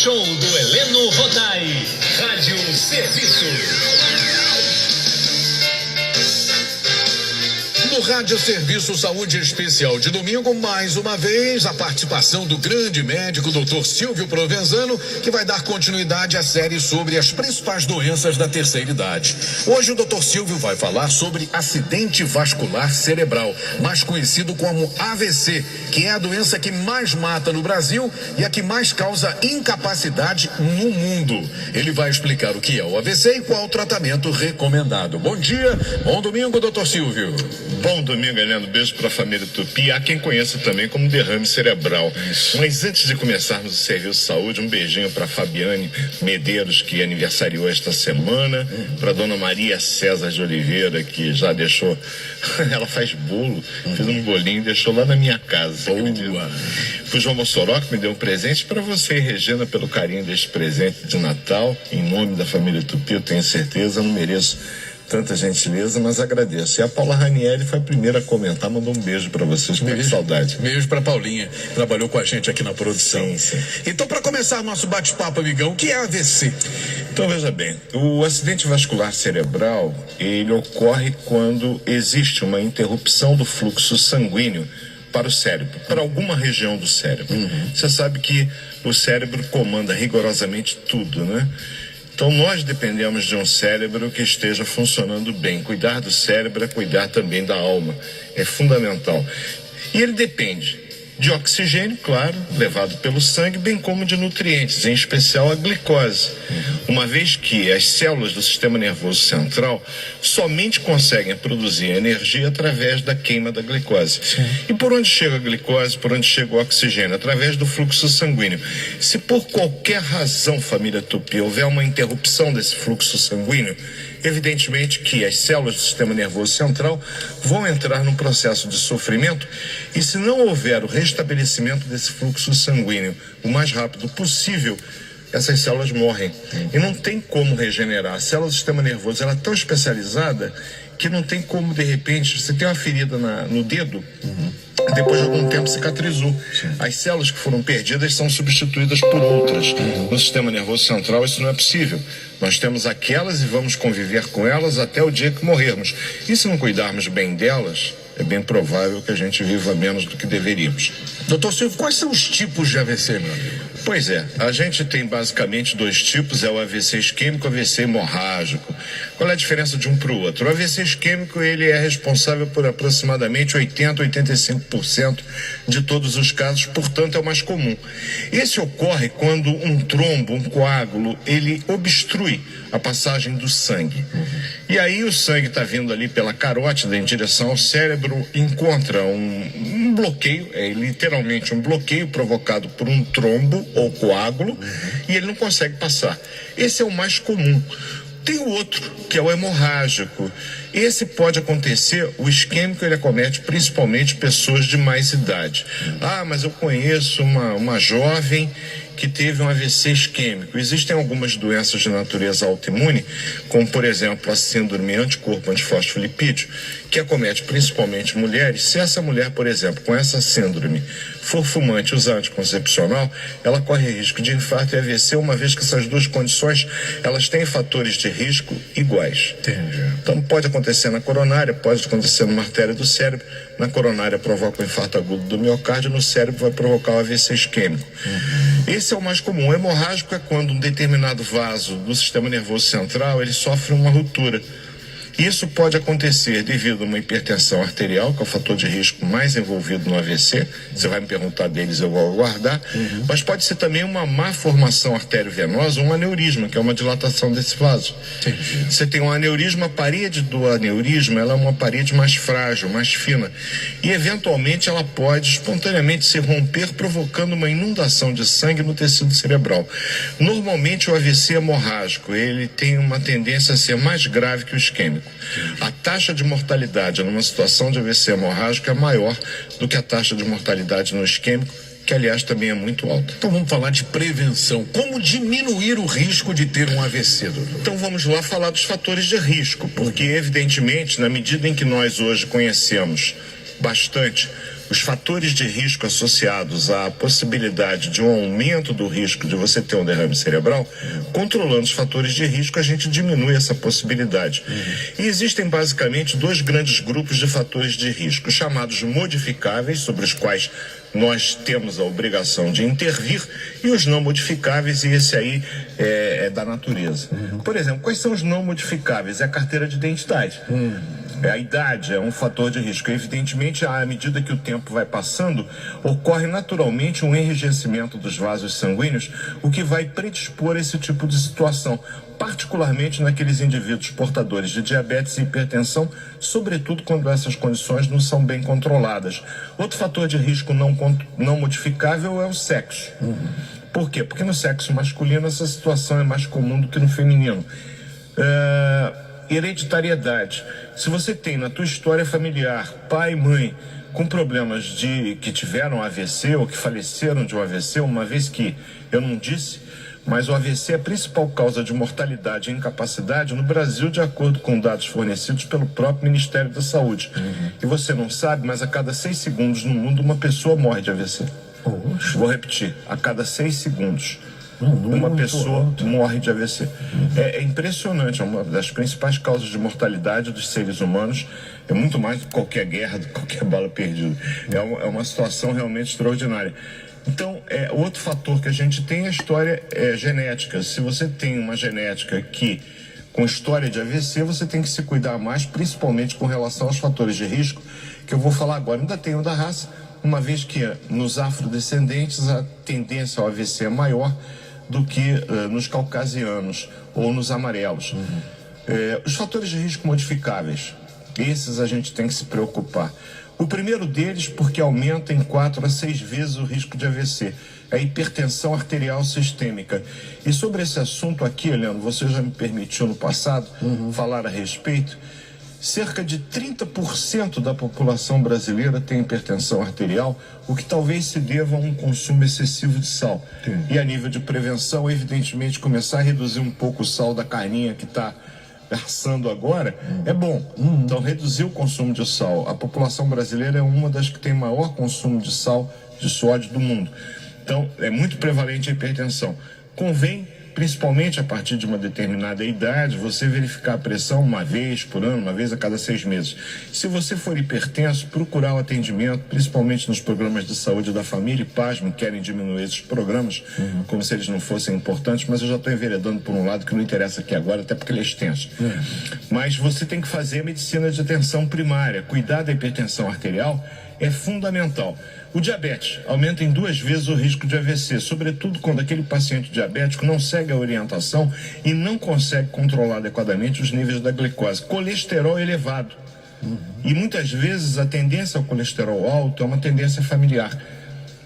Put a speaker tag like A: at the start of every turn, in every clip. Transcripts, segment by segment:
A: show do Heleno Rodai. Rádio Serviço.
B: No Rádio Serviço Saúde Especial de domingo, mais uma vez, a participação do grande médico Dr. Silvio Provenzano, que vai dar continuidade à série sobre as principais doenças da terceira idade. Hoje o Dr. Silvio vai falar sobre acidente vascular cerebral, mais conhecido como AVC, que é a doença que mais mata no Brasil e a que mais causa incapacidade no mundo. Ele vai explicar o que é o AVC e qual o tratamento recomendado. Bom dia, bom domingo, Dr. Silvio.
C: Bom domingo, Heleno. Beijo para a família Tupi. Há quem conheça também como derrame cerebral. Mas antes de começarmos o serviço de saúde, um beijinho para Fabiane Medeiros, que aniversariou esta semana, para dona Maria César de Oliveira, que já deixou, ela faz bolo, fez um bolinho e deixou lá na minha casa. Boa. Pro João Mossoró, que me deu um presente, para você, Regina, pelo carinho deste presente de Natal, em nome da família Tupi, eu tenho certeza, não mereço tanta gentileza, mas agradeço. E a Paula Ranieri foi a primeira a comentar, mandou um beijo para vocês, com saudade.
B: Beijo para Paulinha, trabalhou com a gente aqui na produção.
C: Sim.
B: Então, para começar nosso bate-papo, amigão, o que é AVC?
C: Então, veja bem, o acidente vascular cerebral, ele ocorre quando existe uma interrupção do fluxo sanguíneo para o cérebro, para alguma região do cérebro. Você sabe que o cérebro comanda rigorosamente tudo, né? Então, nós dependemos de um cérebro que esteja funcionando bem. Cuidar do cérebro é cuidar também da alma. É fundamental. E ele depende de oxigênio, claro, levado pelo sangue, bem como de nutrientes, em especial a glicose. Uma vez que as células do sistema nervoso central somente conseguem produzir energia através da queima da glicose. E por onde chega a glicose, por onde chega o oxigênio? Através do fluxo sanguíneo. Se por qualquer razão, família Tupi, houver uma interrupção desse fluxo sanguíneo, evidentemente que as células do sistema nervoso central vão entrar num processo de sofrimento, e se não houver o restabelecimento desse fluxo sanguíneo o mais rápido possível, essas células morrem. E não tem como regenerar. A célula do sistema nervoso, ela é tão especializada que não tem como, de repente, você tem uma ferida no dedo, depois de algum tempo cicatrizou. As células que foram perdidas são substituídas por outras. No sistema nervoso central isso não é possível. Nós temos aquelas e vamos conviver com elas até o dia que morrermos. E se não cuidarmos bem delas, é bem provável que a gente viva menos do que deveríamos.
B: Doutor Silvio, quais são os tipos de AVC, meu amigo?
C: Pois é, a gente tem basicamente dois tipos, é o AVC isquêmico e o AVC hemorrágico. Qual é a diferença de um para o outro? O AVC isquêmico, ele é responsável por aproximadamente 80% a 85% de todos os casos, portanto é o mais comum. Esse ocorre quando um trombo, um coágulo, ele obstrui a passagem do sangue. E aí o sangue está vindo ali pela carótida em direção ao cérebro, encontra um bloqueio, é literalmente um bloqueio provocado por um trombo ou coágulo, e ele não consegue passar. Esse é o mais comum. Tem o outro, que é o hemorrágico. Esse pode acontecer, o isquêmico ele acomete principalmente pessoas de mais idade. Ah, mas eu conheço uma jovem que teve um AVC isquêmico. Existem algumas doenças de natureza autoimune, como por exemplo a síndrome anticorpo antifosfolipídio, que acomete principalmente mulheres. Se essa mulher, por exemplo, com essa síndrome for fumante e usar anticoncepcional, ela corre risco de infarto e AVC, uma vez que essas duas condições elas têm fatores de risco iguais.
B: Entendi.
C: Então pode acontecer na coronária, pode acontecer numa artéria do cérebro. Na coronária provoca o infarto agudo do miocárdio, no cérebro vai provocar o AVC isquêmico. Esse é o mais comum. O hemorrágico é quando um determinado vaso do sistema nervoso central ele sofre uma ruptura. Isso pode acontecer devido a uma hipertensão arterial, que é o fator de risco mais envolvido no AVC. Você vai me perguntar deles, eu vou aguardar. Mas pode ser também uma má formação arteriovenosa, um aneurisma, que é uma dilatação desse vaso. Você tem um aneurisma, a parede do aneurisma ela é uma parede mais frágil, mais fina. E eventualmente ela pode espontaneamente se romper, provocando uma inundação de sangue no tecido cerebral. Normalmente o AVC hemorrágico, ele tem uma tendência a ser mais grave que o isquêmico. A taxa de mortalidade numa situação de AVC hemorrágico é maior do que a taxa de mortalidade no isquêmico, que aliás também é muito alta.
B: Então vamos falar de prevenção. Como diminuir o risco de ter um AVC, doutor?
C: Então vamos lá falar dos fatores de risco, porque evidentemente, na medida em que nós hoje conhecemos bastante os fatores de risco associados à possibilidade de um aumento do risco de você ter um derrame cerebral, controlando os fatores de risco, a gente diminui essa possibilidade. E existem basicamente dois grandes grupos de fatores de risco, chamados modificáveis, sobre os quais nós temos a obrigação de intervir, e os não modificáveis, e esse aí é da natureza. Por exemplo, quais são os não modificáveis? É a carteira de identidade. A idade é um fator de risco. Evidentemente, à medida que o tempo vai passando, ocorre naturalmente um enrijecimento dos vasos sanguíneos, o que vai predispor a esse tipo de situação, particularmente naqueles indivíduos portadores de diabetes e hipertensão, sobretudo quando essas condições não são bem controladas. Outro fator de risco não modificável é o sexo. Por quê? Porque no sexo masculino essa situação é mais comum do que no feminino. Hereditariedade. Se você tem na tua história familiar pai e mãe com problemas que tiveram AVC ou que faleceram de um AVC, uma vez que eu não disse, mas o AVC é a principal causa de mortalidade e incapacidade no Brasil, de acordo com dados fornecidos pelo próprio Ministério da Saúde. E você não sabe, mas a cada 6 segundos no mundo uma pessoa morre de AVC. Vou repetir, a cada 6 segundos. Uma pessoa morre de AVC. É impressionante, é uma das principais causas de mortalidade dos seres humanos. É muito mais do que qualquer guerra, do que qualquer bala perdida. É uma situação realmente extraordinária. Então, outro fator que a gente tem é a história genética. Se você tem uma genética com história de AVC, você tem que se cuidar mais, principalmente com relação aos fatores de risco, que eu vou falar agora. Ainda tem o da raça, uma vez que nos afrodescendentes a tendência ao AVC é maior do que nos caucasianos ou nos amarelos. Os fatores de risco modificáveis, esses a gente tem que se preocupar. O primeiro deles, porque aumenta em 4 a 6 vezes o risco de AVC, é a hipertensão arterial sistêmica. E sobre esse assunto aqui, Leandro, você já me permitiu no passado falar a respeito. Cerca de 30% da população brasileira tem hipertensão arterial, o que talvez se deva a um consumo excessivo de sal. E a nível de prevenção, evidentemente, começar a reduzir um pouco o sal da carninha que está assando agora é bom. Então, reduzir o consumo de sal. A população brasileira é uma das que tem maior consumo de sal, de sódio do mundo. Então, é muito prevalente a hipertensão. Convém, principalmente a partir de uma determinada idade, você verificar a pressão uma vez por ano, uma vez a cada 6 meses. Se você for hipertenso, procurar o atendimento, principalmente nos programas de saúde da família, e pasmem, querem diminuir esses programas, como se eles não fossem importantes, mas eu já estou enveredando por um lado que não interessa aqui agora, até porque ele é extenso. Mas você tem que fazer medicina de atenção primária. Cuidar da hipertensão arterial é fundamental. O diabetes aumenta em 2 vezes o risco de AVC, sobretudo quando aquele paciente diabético não segue a orientação e não consegue controlar adequadamente os níveis da glicose. Colesterol elevado. E muitas vezes a tendência ao colesterol alto é uma tendência familiar.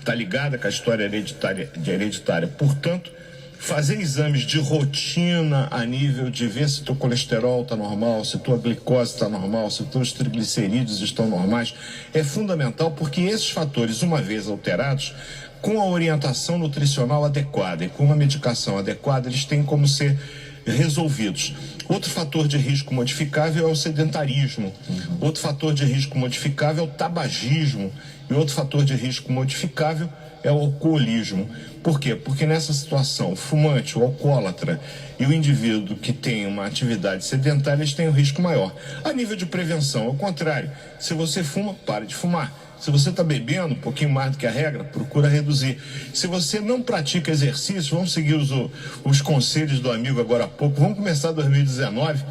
C: Está ligada com a história hereditária. Portanto, fazer exames de rotina a nível de ver se teu colesterol está normal, se tua glicose está normal, se teus triglicerídeos estão normais, é fundamental, porque esses fatores, uma vez alterados, com a orientação nutricional adequada e com a medicação adequada, eles têm como ser resolvidos. Outro fator de risco modificável é o sedentarismo. Outro fator de risco modificável é o tabagismo. E outro fator de risco modificável é o alcoolismo. Por quê? Porque nessa situação, o fumante, o alcoólatra e o indivíduo que tem uma atividade sedentária, eles têm um risco maior. A nível de prevenção, ao contrário, se você fuma, pare de fumar. Se você está bebendo um pouquinho mais do que a regra, procura reduzir. Se você não pratica exercício, vamos seguir os conselhos do amigo agora há pouco, vamos começar 2019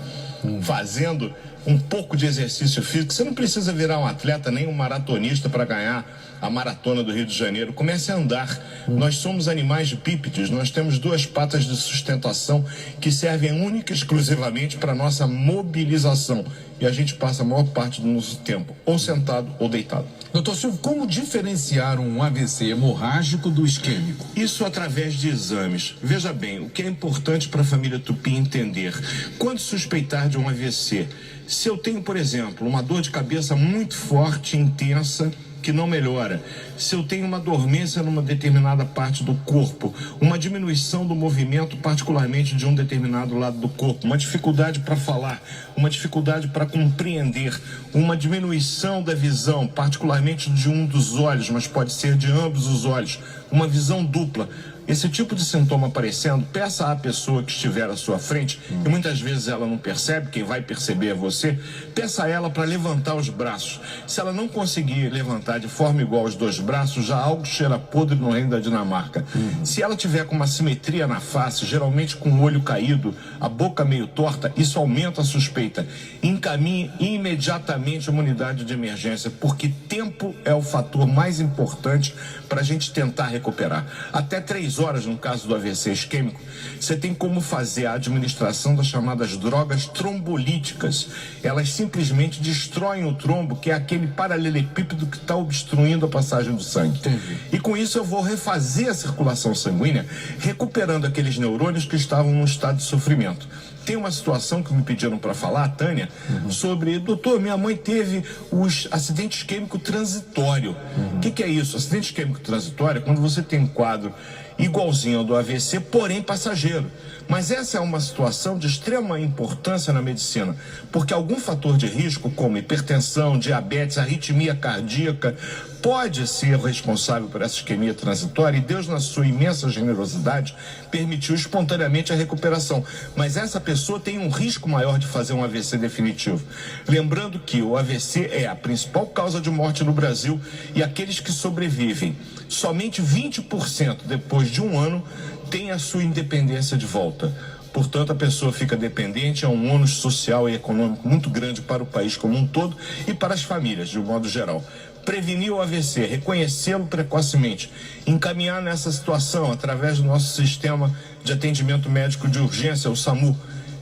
C: fazendo um pouco de exercício físico. Você não precisa virar um atleta nem um maratonista para ganhar a maratona do Rio de Janeiro. Comece a andar. Nós somos animais bípedes, nós temos 2 patas de sustentação que servem única e exclusivamente para nossa mobilização. E a gente passa a maior parte do nosso tempo ou sentado ou deitado.
D: Doutor Silvio, como diferenciar um AVC hemorrágico do isquêmico?
C: Isso através de exames. Veja bem, o que é importante para a família Tupi entender. Quando suspeitar de um AVC, se eu tenho, por exemplo, uma dor de cabeça muito forte, intensa, que não melhora, se eu tenho uma dormência numa determinada parte do corpo, uma diminuição do movimento, particularmente de um determinado lado do corpo, uma dificuldade para falar, uma dificuldade para compreender, uma diminuição da visão, particularmente de um dos olhos, mas pode ser de ambos os olhos, uma visão dupla. Esse tipo de sintoma aparecendo, peça à pessoa que estiver à sua frente, e muitas vezes ela não percebe, quem vai perceber é você, peça a ela para levantar os braços. Se ela não conseguir levantar de forma igual os dois braços, já algo cheira podre no reino da Dinamarca. Se ela tiver com uma simetria na face, geralmente com o olho caído, a boca meio torta, isso aumenta a suspeita. Encaminhe imediatamente uma unidade de emergência, porque tempo é o fator mais importante para a gente tentar recuperar. Até 3 horas, no caso do AVC isquêmico, você tem como fazer a administração das chamadas drogas trombolíticas. Elas simplesmente destroem o trombo, que é aquele paralelepípedo que está obstruindo a passagem do sangue.
D: Entendi.
C: E com isso eu vou refazer a circulação sanguínea, recuperando aqueles neurônios que estavam num estado de sofrimento. Tem uma situação que me pediram para falar, Tânia, sobre, doutor, minha mãe teve os acidente isquêmico transitório. O que é isso? Acidente isquêmico transitório é quando você tem um quadro igualzinho ao do AVC, porém passageiro. Mas essa é uma situação de extrema importância na medicina, porque algum fator de risco, como hipertensão, diabetes, arritmia cardíaca, pode ser responsável por essa isquemia transitória, e Deus, na sua imensa generosidade, permitiu espontaneamente a recuperação. Mas essa pessoa tem um risco maior de fazer um AVC definitivo. Lembrando que o AVC é a principal causa de morte no Brasil, e aqueles que sobrevivem, somente 20% depois de um ano têm a sua independência de volta. Portanto, a pessoa fica dependente, é um ônus social e econômico muito grande para o país como um todo e para as famílias, de um modo geral. Prevenir o AVC, reconhecê-lo precocemente, encaminhar nessa situação através do nosso sistema de atendimento médico de urgência, o SAMU,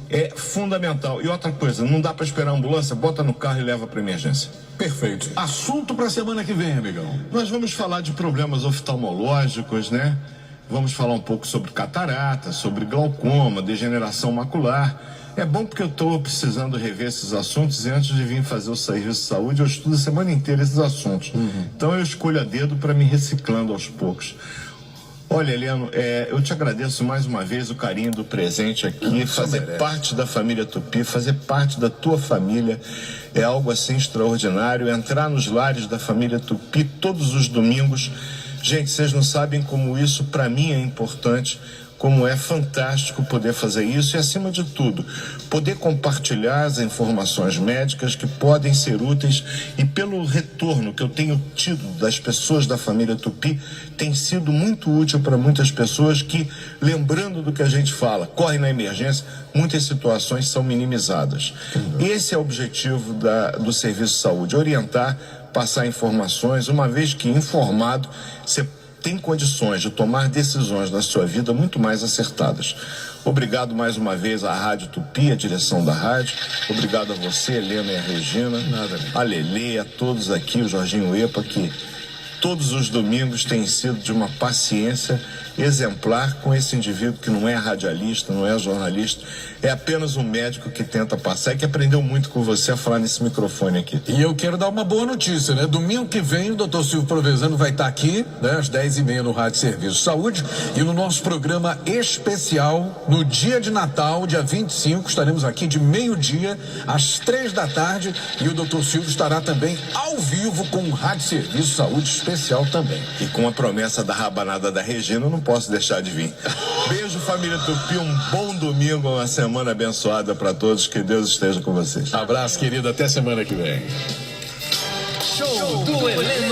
C: é fundamental. E outra coisa, não dá para esperar a ambulância, bota no carro e leva para emergência.
B: Perfeito. Assunto para a semana que vem, amigão.
C: Nós vamos falar de problemas oftalmológicos, né? Vamos falar um pouco sobre catarata, sobre glaucoma, degeneração macular. É bom porque eu estou precisando rever esses assuntos, e antes de vir fazer o serviço de saúde, eu estudo a semana inteira esses assuntos. Então eu escolho a dedo para me reciclando aos poucos. Olha, Heleno, eu te agradeço mais uma vez o carinho do presente aqui, fazer parte da família Tupi, fazer parte da tua família, é algo assim extraordinário, entrar nos lares da família Tupi todos os domingos. Gente, vocês não sabem como isso para mim é importante, como é fantástico poder fazer isso e, acima de tudo, poder compartilhar as informações médicas que podem ser úteis, e pelo retorno que eu tenho tido das pessoas da família Tupi, tem sido muito útil para muitas pessoas que, lembrando do que a gente fala, corre na emergência, muitas situações são minimizadas. Esse é o objetivo do Serviço de Saúde, orientar, passar informações, uma vez que informado, você tem condições de tomar decisões na sua vida muito mais acertadas. Obrigado mais uma vez à Rádio Tupi, a direção da rádio. Obrigado a você, Helena e a Regina. A Lelê, a todos aqui, o Jorginho Epa, que todos os domingos tem sido de uma paciência exemplar com esse indivíduo que não é radialista, não é jornalista, é apenas um médico que tenta passar e que aprendeu muito com você a falar nesse microfone aqui.
B: E eu quero dar uma boa notícia, né? Domingo que vem o Dr. Silvio Provenzano vai estar aqui, né? Às 10h30 no Rádio Serviço Saúde, e no nosso programa especial, no dia de Natal, dia 25, estaremos aqui de meio-dia às 3 da tarde, e o Dr. Silvio estará também ao vivo com o Rádio Serviço Saúde especial também.
C: E com a promessa da rabanada da Regina, eu não posso deixar de vir. Beijo, família Tupi, um bom domingo, uma semana abençoada para todos, que Deus esteja com vocês.
B: Abraço, querido, até semana que vem.
A: Show do Heleno.